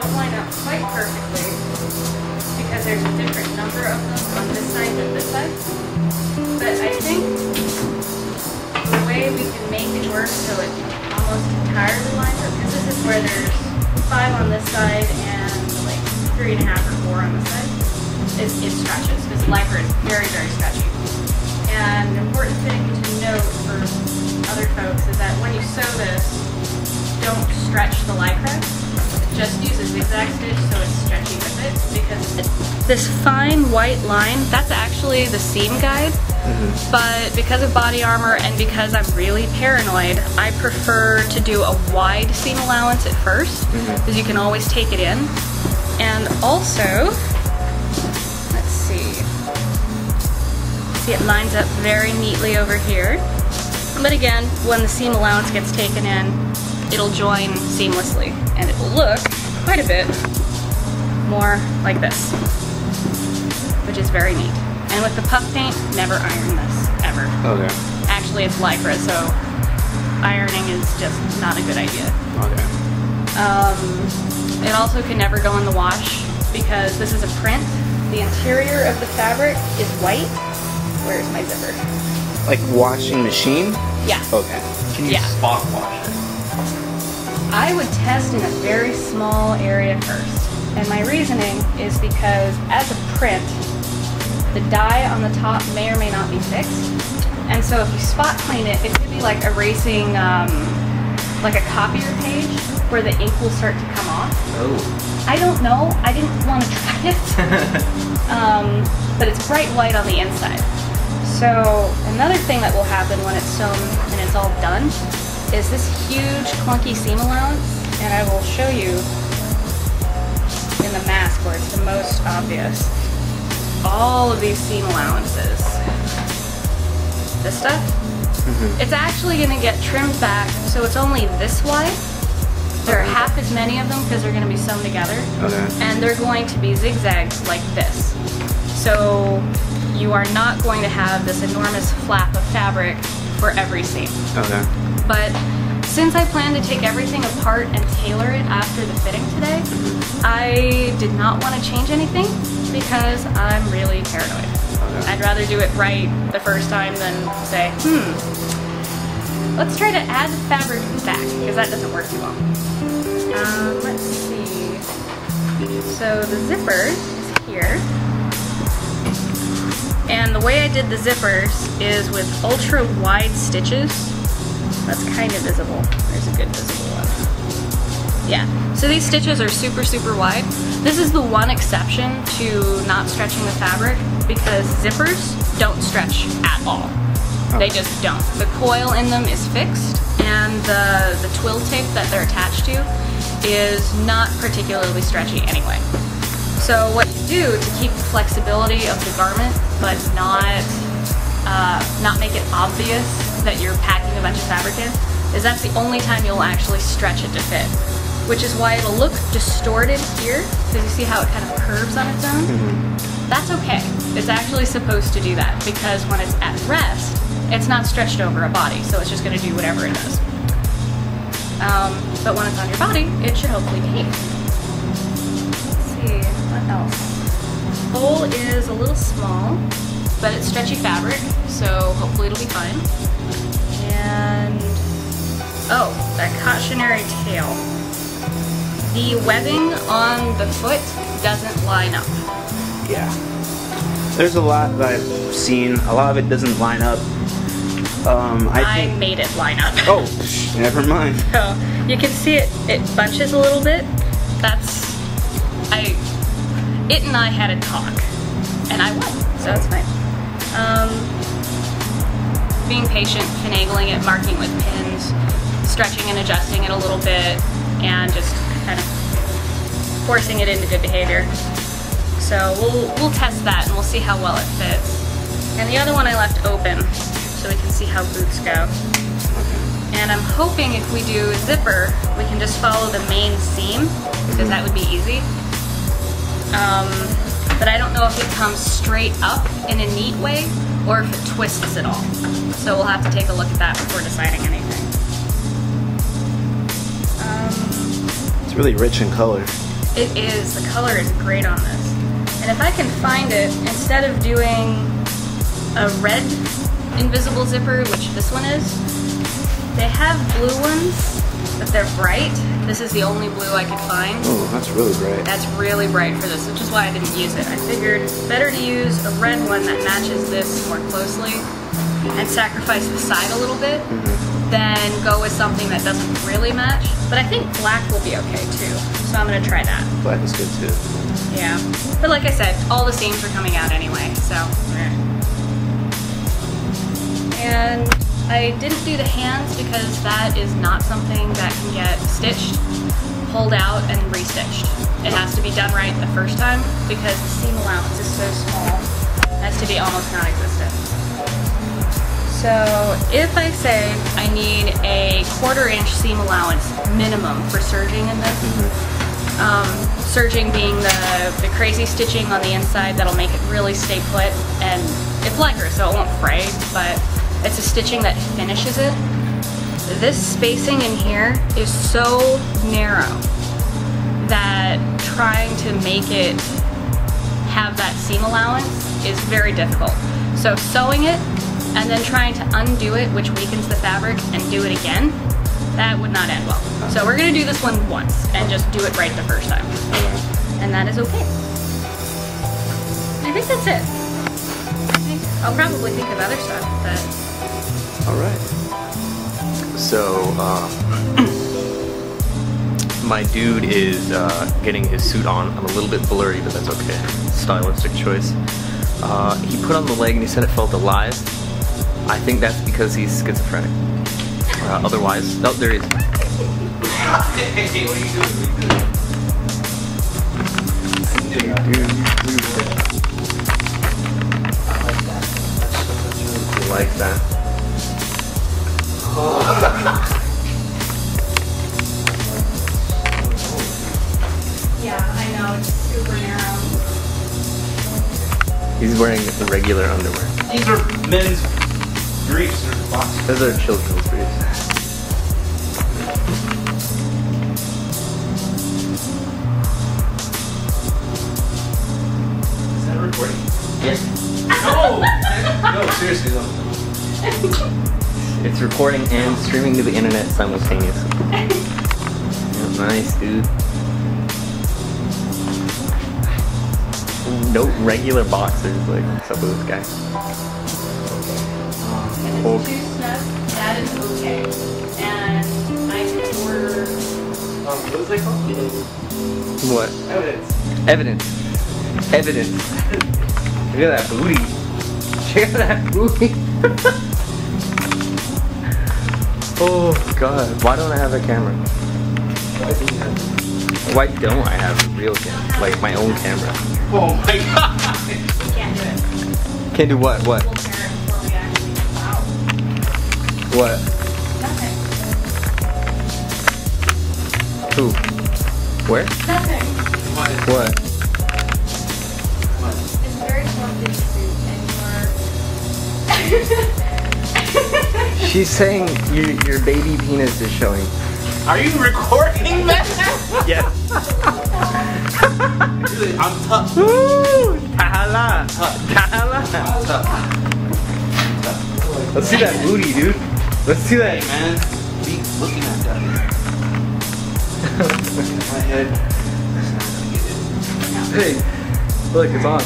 don't line up quite perfectly because there's a different number of them on this side than this side. But I think the way we can make it work so it almost entirely lines up, because this is where there's 5 on this side and like 3.5 or 4 on this side, is it stretches, because lycra is very, very stretchy. And an important thing to note for other folks is that when you sew this, don't stretch the lycra. Just use a zigzag stitch so it's stretchy with it, because this fine white line, that's actually the seam guide. But because of body armor and because I'm really paranoid, I prefer to do a wide seam allowance at first, because you can always take it in. And also, let's see, it lines up very neatly over here. But again, when the seam allowance gets taken in, it'll join seamlessly, and it will look quite a bit more like this, which is very neat. And with the puff paint, never iron this, ever. Okay. Actually, it's lycra, so ironing is just not a good idea. Okay. It also can never go in the wash because this is a print. The interior of the fabric is white. Where's my zipper? Like washing machine? Yeah. Okay. Can you spot wash it? I would test in a very small area first. And my reasoning is because as a print, the dye on the top may or may not be fixed. And so if you spot clean it, it could be like erasing like a copier page where the ink will start to come off. Oh. I don't know. I didn't want to try it. But it's bright white on the inside. So another thing that will happen when it's sewn and it's all done is this huge clunky seam allowance, and I will show you in the mask where it's the most obvious. All of these seam allowances, this stuff, it's actually going to get trimmed back so it's only this wide. There are half as many of them because they're going to be sewn together, and they're going to be zigzags like this. So you are not going to have this enormous flap of fabric for every seam. Okay. But since I plan to take everything apart and tailor it after the fitting today, I did not want to change anything because I'm really paranoid. Okay. I'd rather do it right the first time than say, let's try to add the fabric back, because that doesn't work too well. Let's see. So the zipper is here. And the way I did the zippers is with ultra wide stitches. That's kind of visible. There's a good visible one. Yeah, so these stitches are super, super wide. This is the one exception to not stretching the fabric, because zippers don't stretch at all. They just don't. The coil in them is fixed, and the twill tape that they're attached to is not particularly stretchy anyway. So what you do to keep the flexibility of the garment, but not make it obvious that you're packing a bunch of fabric in, is that's the only time you'll actually stretch it to fit. Which is why it'll look distorted here, because you see how it kind of curves on its own? That's okay. It's actually supposed to do that, because when it's at rest, it's not stretched over a body, so it's just going to do whatever it does. But when it's on your body, it should hopefully behave. Let's see, what else? Bowl is a little small, but it's stretchy fabric, so hopefully it'll be fine. And, oh, that cautionary tail. The webbing on the foot doesn't line up. Yeah. There's a lot that I've seen. A lot of it doesn't line up. I made it line up. Oh, never mind. So you can see it bunches a little bit. It and I had a talk, and I won, so that's fine. Being patient, finagling it, marking with pins, stretching and adjusting it a little bit, and just kind of forcing it into good behavior. So we'll test that and we'll see how well it fits. And the other one I left open so we can see how boots go. And I'm hoping if we do a zipper, we can just follow the main seam, because that would be easy. But I don't know if it comes straight up in a neat way or if it twists at all. So we'll have to take a look at that before deciding anything. It's really rich in color. It is. The color is great on this. And if I can find it, instead of doing a red invisible zipper, which this one is, they have blue ones, but they're bright. This is the only blue I could find. Oh, that's really bright. That's really bright for this, which is why I didn't use it. I figured it's better to use a red one that matches this more closely and sacrifice the side a little bit than go with something that doesn't really match. But I think black will be okay too, so I'm gonna try that. Black is good too. Yeah, but like I said, all the seams are coming out anyway, so. And I didn't do the hands because that is not something that can get stitched, pulled out, and restitched. It has to be done right the first time because the seam allowance is so small. It has to be almost non-existent. So if I say I need a 1/4 inch seam allowance minimum for serging in this, serging being the crazy stitching on the inside that'll make it really stay put, and it's lycra so it won't fray, but it's a stitching that finishes it. This spacing in here is so narrow that trying to make it have that seam allowance is very difficult. So sewing it and then trying to undo it, which weakens the fabric, and do it again, that would not end well. So we're gonna do this one once and just do it right the first time. And that is okay. I think that's it. I'll probably think of other stuff, but... Alright. So, my dude is getting his suit on. I'm a little bit blurry, but that's okay. Stylistic choice. He put on the leg and he said it felt alive. I think that's because he's schizophrenic. Otherwise, oh, there he is. Hey, what are you doing? I like that. Yeah, I know, it's super narrow. He's wearing regular underwear. These are men's briefs or boxers. Those are children's briefs. Is that recording? Yes. No, seriously though. It's recording and streaming to the internet simultaneously. Yeah, nice, dude. No regular boxers, like, what's up with this guy? And it's too snug, that is okay. And I can order... What is it called? What? Evidence. Evidence. Evidence. Look at that booty. Check out that booty. Oh god, why don't I have a camera? Why don't I have a real camera? Like my own camera. Oh my god! We can't do it. Can't do what? What? We'll tear it before we actually go out. What? Nothing. Who? Where? Nothing. What? It's a very clumsy suit and you're... She's saying your baby penis is showing. Are you recording that? Yes. I'm tough. Woo! Tahala! Tahala! I'm tough. Let's see that booty, dude. Let's see that. Hey man, be looking at that. My head. Hey, look, it's on.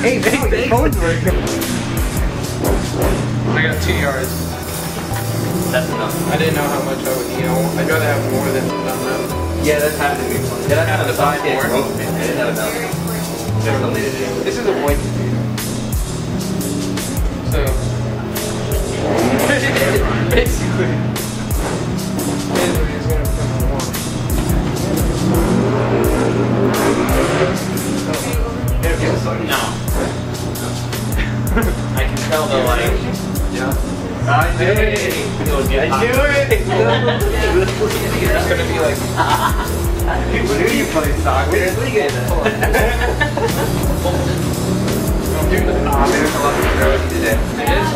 Hey, man, your phone's working. I got 2 yards. That's enough. I didn't know how much I would need. I'd rather have more than not enough. Yeah, that's happened to me. Yeah, that's happened to Five me. more. I didn't have enough. There's something to do. This is a point. So. Basically. It's gonna become more. No. I can tell though, like, yeah. I knew it. It'll get hot. I knew it. It's gonna be like. What do you play soccer? I'm doing the. Ah, man, there's a lot of gravity today. It is.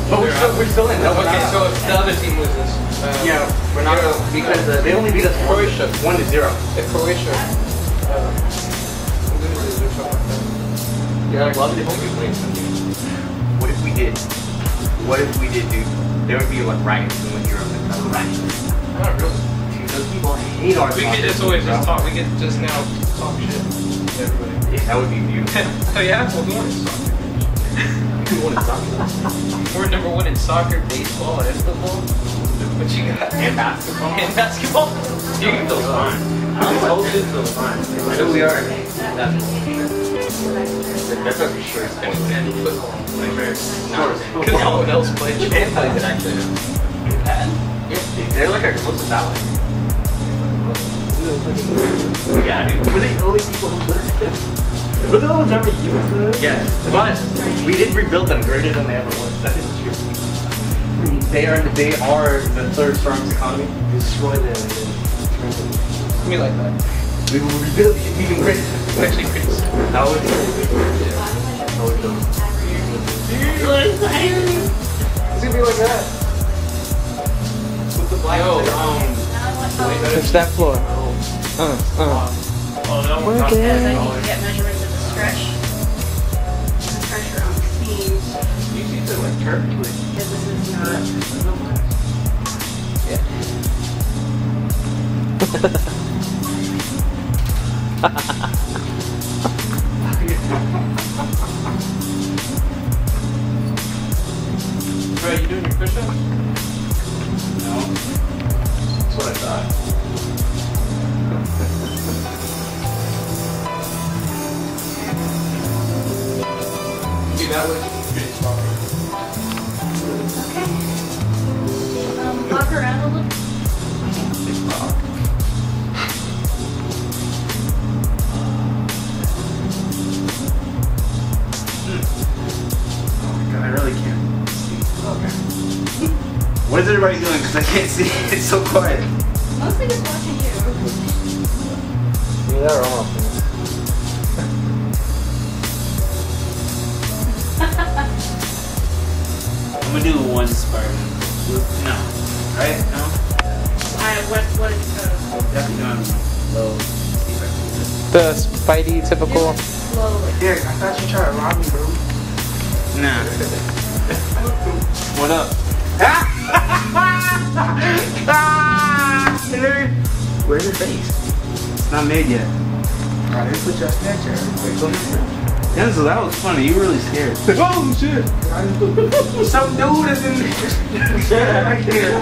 But we're still in. Okay, so if the other team loses. Yeah, we're not because they only beat us Croatia. 1-0. Croatia. Losers or something like that. Yeah, I'd love it if we could win something. What if we did? What if we did, dude? There would be like riots in the Europe and stuff. Not really. Dude, those people hate our We could just always just talk. We could just now talk shit to everybody. Yeah, that would be beautiful. Oh yeah? Well, who won in soccer? Who won in soccer? We're number 1 in soccer, baseball, and football. What you got? And basketball? And basketball? You can feel fine. I'm told it feels fine. I know we are. That's for sure. And football. Because no one else plays. Japan plays it actually. Japan? They're like our closest ally. Yeah, dude. We're the only people who play it. We're the only ones ever used it. Yes, but we did rebuild them greater than they ever was. That is true. They are the 3rd strongest economy. Destroy them. Me like that. We will rebuild it even greater. It's actually pretty sick. How would you? How would you? It's gonna be like that. With the black Touch that floor. Oh, no, we're Because I Okay. need to get measurements of the stretch. The pressure on the seams. You see the like perfectly. Because this is not. Bro, you doing your push-ups? No. That's what I thought. See, that was pretty smart. Walk around a little. Oh my god, I really can't see. Okay. What is everybody doing? Because I can't see. It's so quiet. Mostly just watching you. Yeah, they're all. I'm gonna do one Spiderman. No. Right? No? What is Definitely doing low. The Spidey typical. slowly. Yeah, I thought you tried to rob me, bro. Nah. What up? Where's your face? It's not made yet. Alright, let's put your Snapchat. Wait, go Denzel, that was funny. You were really scared. Oh shit! Some dude is in there. Right there.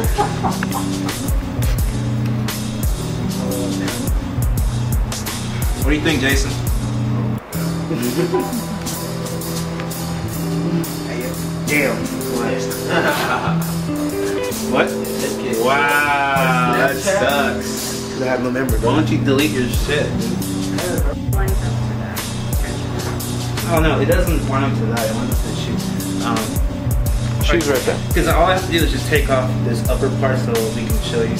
What do you think, Jason? Damn. What? Wow, that sucks. I have no memory, Why don't you delete your shit? Lines up to that. Oh no, it doesn't line up to that. It lines up to the shoe. Shoes right there. Because all I have to do is just take off this upper part so we can show you.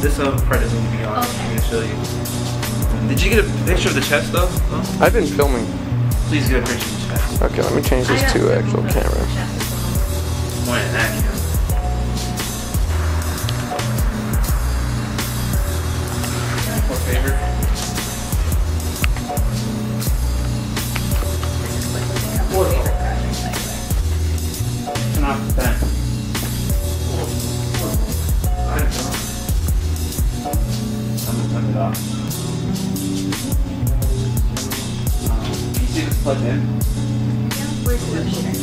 This upper part doesn't need to be on. Okay. I'm gonna show you. Did you get a picture of the chest though? Oh, I've been filming. please get a picture of the chest. Okay, let me change this to actual camera. More than that, camera. What favorite? Turn off the fan. I don't know. I'm gonna turn it off. You see this plugged in? Where's the webshooter?